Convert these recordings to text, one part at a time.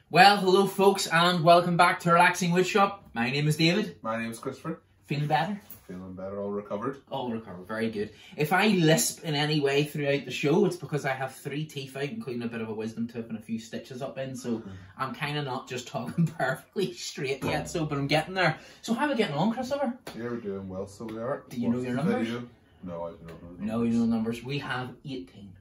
Well, hello folks, and welcome back to Relaxing Woodshop. My name is David. My name is Christopher. Feeling better? Feeling better, all recovered. All recovered, very good. If I lisp in any way throughout the show, it's because I have 3 teeth out, including a bit of a wisdom tooth and a few stitches up in, so I'm kind of not just talking perfectly straight yet, but I'm getting there. So how are we getting on, Christopher? Yeah, we're doing well, so we are. Do you know your numbers? No, I do not know the numbers. No, you know the numbers. We have 18.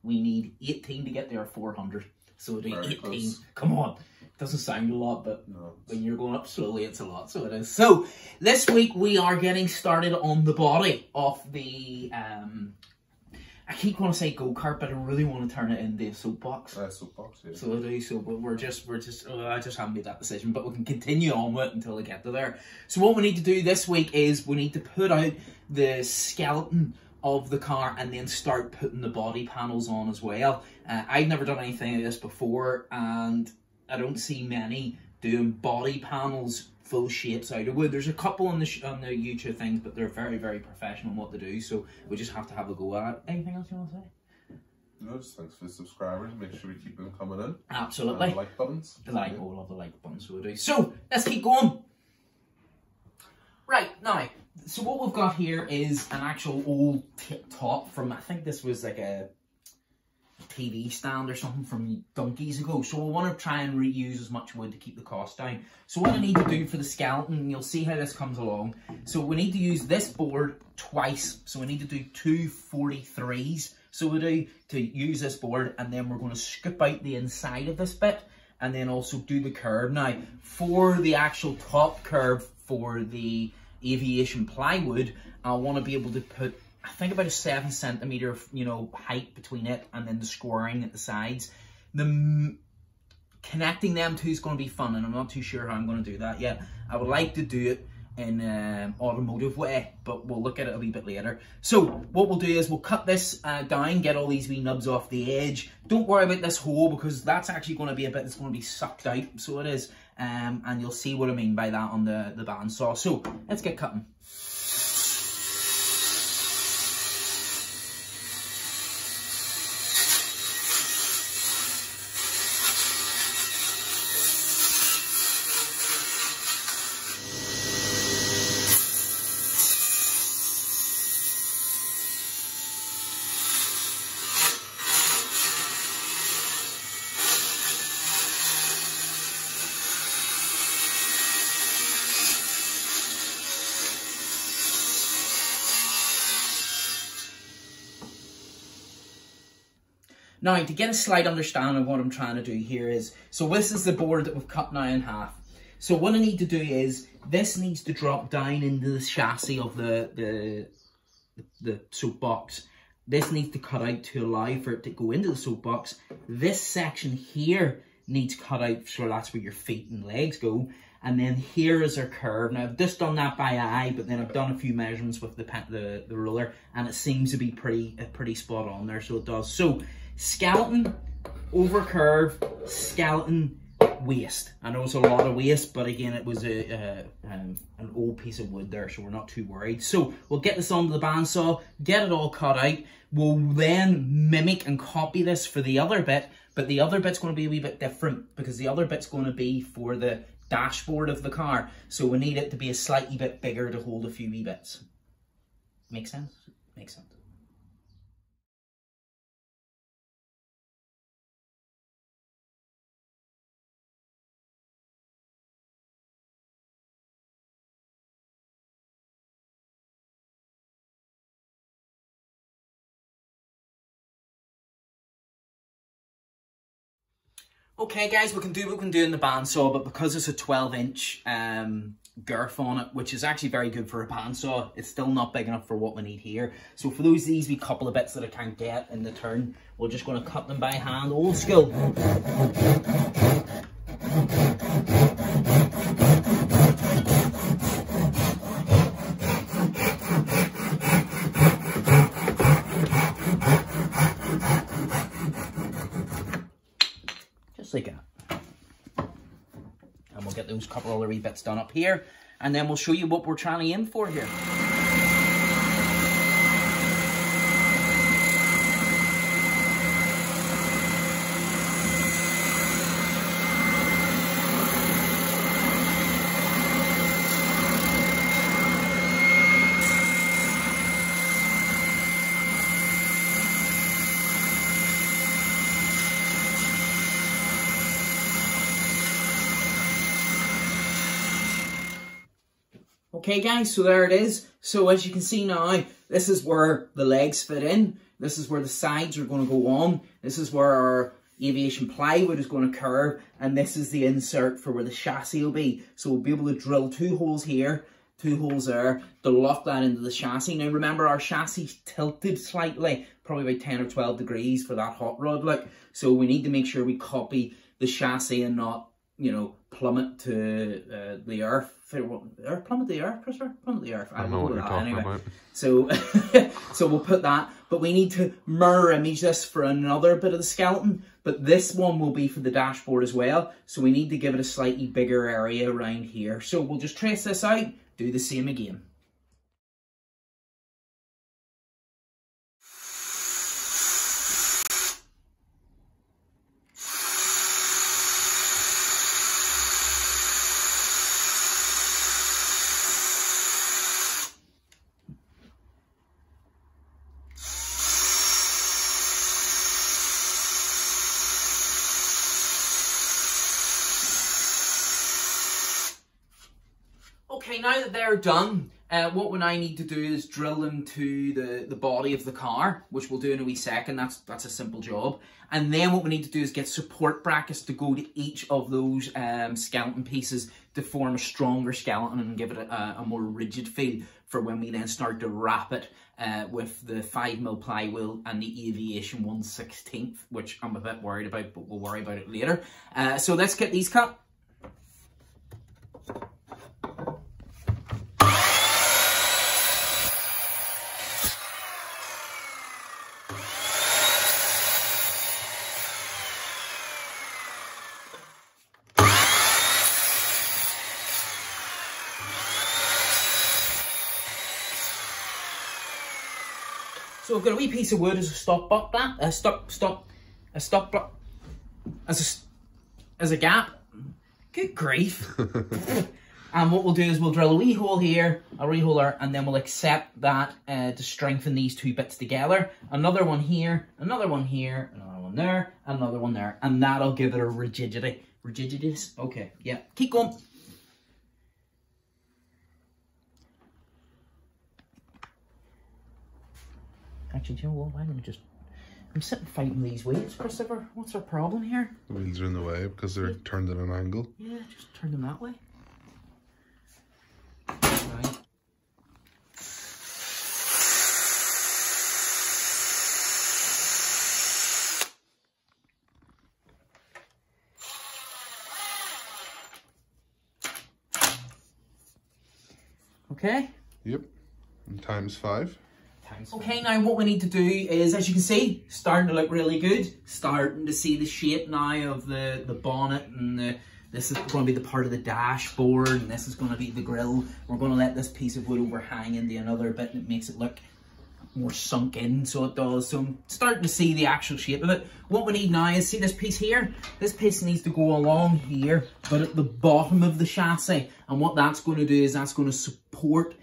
We need 18 to get there 400. So we'll do 18. Close. Come on. Doesn't sound a lot, but No. when you're going up slowly, it's a lot. So it is. So this week we are getting started on the body of the. I keep going to say go-kart, but I really want to turn it into a soapbox. Soapbox, yeah. So I do. So we're just. I just haven't made that decision, but we can continue on with it until I get to there. So what we need to do this week is we need to put out the skeleton of the car and then start putting the body panels on as well. I've never done anything like this before, and I don't see many doing body panels full shapes out of wood. There's a couple on the YouTube things, but they're very, very professional in what they do, so we just have to have a go at it. Anything else you want to say? No, just thanks for the subscribers. Make sure we keep them coming in. Absolutely. And the like buttons. All of the like buttons, so we do. So, let's keep going. Right, now, so what we've got here is an actual old tip-top from, I think this was like a TV stand or something from donkeys ago. So we want to try and reuse as much wood to keep the cost down. So what I need to do for the skeleton, you'll see how this comes along. So we need to use this board twice. So we need to do 2 43s. So we do to use this board, and then we're going to scoop out the inside of this bit and then also do the curve. Now, for the actual top curve for the aviation plywood, I want to be able to put, I think, about a 7 centimeter, height between it and then the scoring at the sides. Connecting them two is going to be fun, and I'm not too sure how I'm going to do that yet. I would like to do it in an automotive way, but we'll look at it a wee bit later. So what we'll do is we'll cut this down, get all these wee nubs off the edge. Don't worry about this hole, because that's actually going to be a bit that's going to be sucked out, so it is. And you'll see what I mean by that on the bandsaw. So let's get cutting. Now, to get a slight understanding of what I'm trying to do here is, so this is the board that we've cut now in half. So what I need to do is, this needs to drop down into the chassis of the soapbox. This needs to cut out to allow for it to go into the soapbox. This section here needs cut out, so that's where your feet and legs go. And then here is our curve. Now, I've just done that by eye, but then I've done a few measurements with the ruler, and it seems to be pretty spot on there, so it does. So, skeleton, over curve, skeleton, waist. I know it's a lot of waist, but again, it was an old piece of wood there, so we're not too worried. So we'll get this onto the bandsaw, get it all cut out. We'll then mimic and copy this for the other bit, but the other bit's going to be a wee bit different, because the other bit's going to be for the dashboard of the car. So we need it to be a slightly bit bigger to hold a few wee bits. Make sense? Makes sense. Okay guys, we can do what we can do in the bandsaw, but because it's a 12-inch girth on it, which is actually very good for a bandsaw, it's still not big enough for what we need here. So for these wee couple of bits that I can't get in the turn, we're just going to cut them by hand, old school. Like that. And we'll get those couple other wee bits done up here, and then we'll show you what we're trying to aim for here. Okay guys, so there it is. So as you can see now, this is where the legs fit in. This is where the sides are going to go on. This is where our aviation plywood is going to curve. And this is the insert for where the chassis will be. So we'll be able to drill 2 holes here, 2 holes there, to lock that into the chassis. Now remember, our chassis tilted slightly, probably about 10 or 12 degrees for that hot rod look. So we need to make sure we copy the chassis and not, you know, plummet to the earth. Plummet the earth, Christopher? Plummet the earth. I don't know what you're talking about. So, so we'll put that. But we need to mirror image this for another bit of the skeleton. But this one will be for the dashboard as well. So we need to give it a slightly bigger area around here. So we'll just trace this out, do the same again. Okay, now that they're done, what we now need to do is drill into the body of the car, which we'll do in a wee second. That's a simple job. And then what we need to do is get support brackets to go to each of those skeleton pieces to form a stronger skeleton and give it a more rigid feel for when we then start to wrap it with the 5mm plywood and the aviation 1/16, which I'm a bit worried about, but we'll worry about it later. So let's get these cut. So I've got a wee piece of wood as a stop block, as a gap. Good grief. And what we'll do is we'll drill a wee hole here, a wee hole there, and then we'll accept that to strengthen these 2 bits together. Another one here, another one here, another one there, another one there, and that'll give it a rigidity. Rigidities? Okay, yeah. Keep going. Actually, do you know what? Why don't I just... I'm sitting fighting these weights, Christopher. What's our problem here? The wheels are in the way because they're turned at an angle. Yeah, just turn them that way. Right. Okay? Yep. And ×5. Okay, now what we need to do is, as you can see, starting to look really good. Starting to see the shape now of the bonnet, and this is going to be the part of the dashboard, and this is going to be the grille. We're going to let this piece of wood overhang into another bit, and it makes it look more sunk in, so it does. So I'm starting to see the actual shape of it. What we need now is, see this piece here? This piece needs to go along here, but at the bottom of the chassis. And what that's going to do is that's going to support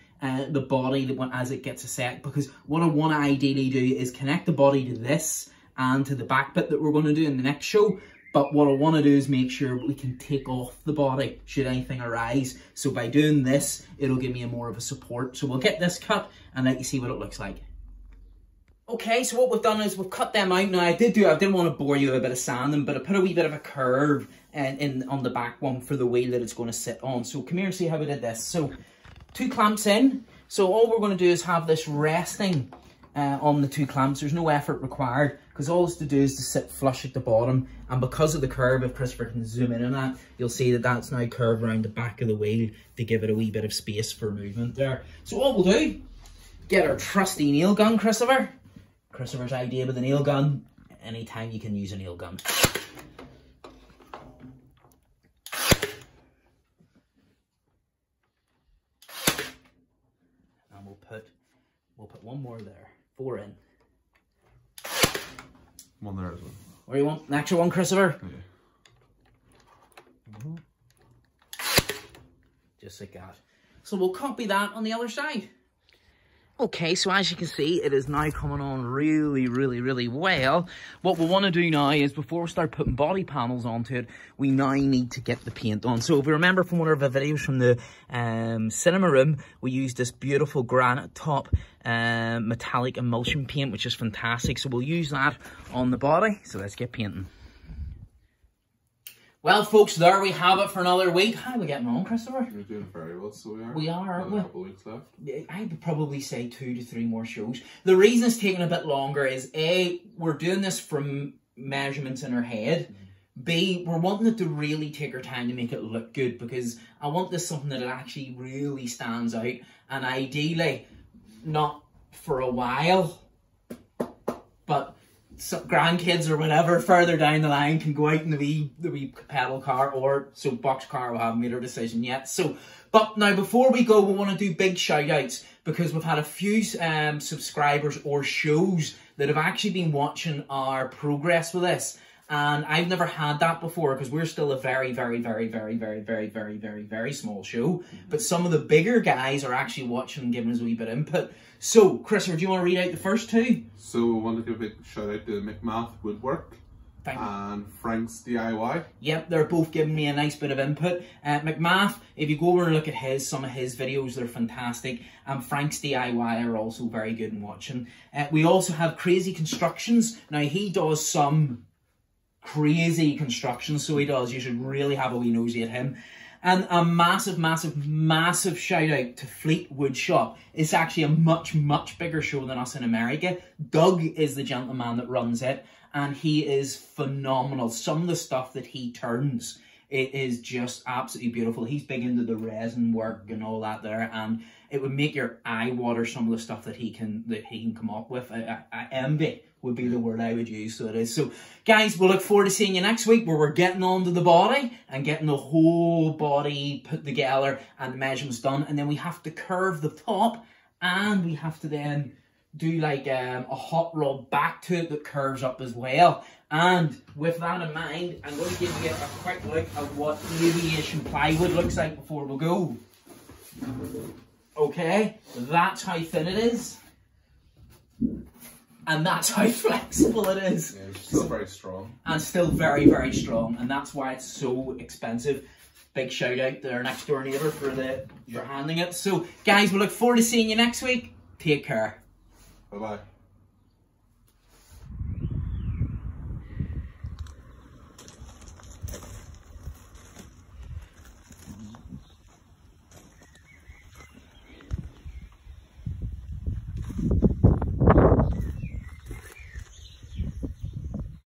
the body as it gets a set, because what I want to ideally do is connect the body to this and to the back bit that we're going to do in the next show. But what I want to do is make sure we can take off the body should anything arise. So by doing this, it'll give me more of a support. So we'll get this cut and let you see what it looks like. Okay, so what we've done is we've cut them out. Now I didn't want to bore you with a bit of sanding, but I put a wee bit of a curve on the back one for the wheel that it's going to sit on. So come here and see how we did this. So 2 clamps in. So all we're going to do is have this resting on the 2 clamps. There's no effort required, because all it's to do is to sit flush at the bottom. And because of the curve, if Christopher can zoom in on that, you'll see that that's now curved around the back of the wheel to give it a wee bit of space for movement there. So all we'll do, get our trusty nail gun, Christopher. Christopher's idea with a nail gun. Anytime you can use a nail gun. We'll put one more there. 4 in. One there as well. Where you want? An extra one, Christopher? Yeah. Just like that. So we'll copy that on the other side. Okay, so as you can see, it is now coming on really, really, really well. What we want to do now is, before we start putting body panels onto it, we now need to get the paint on. So if we remember from one of our videos from the cinema room, we used this beautiful granite top metallic emulsion paint, which is fantastic. So we'll use that on the body. So let's get painting. Well, folks, there we have it for another week. How are we getting on, Christopher? We're doing very well, so we are. We are, aren't we? A couple of weeks left. I would probably say 2 to 3 more shows. The reason it's taking a bit longer is, A, we're doing this from measurements in our head. B, we're wanting it to really take our time to make it look good, because I want this something that it actually really stands out, and ideally not for a while, but some grandkids or whatever further down the line can go out in the wee pedal car or soapbox car. We haven't made our decision yet. So, but now before we go, we want to do big shout outs, because we've had a few subscribers or shows that have actually been watching our progress with this. And I've never had that before, because we're still a very, very, very, very, very, very, very, very, very small show. But some of the bigger guys are actually watching and giving us a wee bit of input. So, Christopher, do you want to read out the first 2? So we want to give a big shout out to McMath Woodwork and Frank's DIY. Yep, they're both giving me a nice bit of input. McMath, if you go over and look at some of his videos, they're fantastic. And Frank's DIY are also very good in watching. We also have Crazy Constructions. Now, he does some crazy construction, so he does. You should really have a wee nosy at him. And a massive, massive, massive shout out to Fleet Woodshop. It's actually a much, much bigger show than us in America. Doug is the gentleman that runs it, and he is phenomenal. Some of the stuff that he turns, it is just absolutely beautiful. He's big into the resin work and all that there, and it would make your eye water, some of the stuff that he can come up with. Envy would be the word I would use. So it is. So guys, we'll look forward to seeing you next week, where we're getting onto the body and getting the whole body put together and the measurements done. And then we have to curve the top, and we have to then do like a hot rod back to it that curves up as well. And with that in mind, I'm going to give you a quick look at what aviation plywood looks like before we go. Okay, that's how thin it is. And that's how flexible it is. Yeah, it's still very strong. And still very, very strong. And that's why it's so expensive. Big shout out to our next door neighbour for handling it. So, guys, we look forward to seeing you next week. Take care. Bye-bye.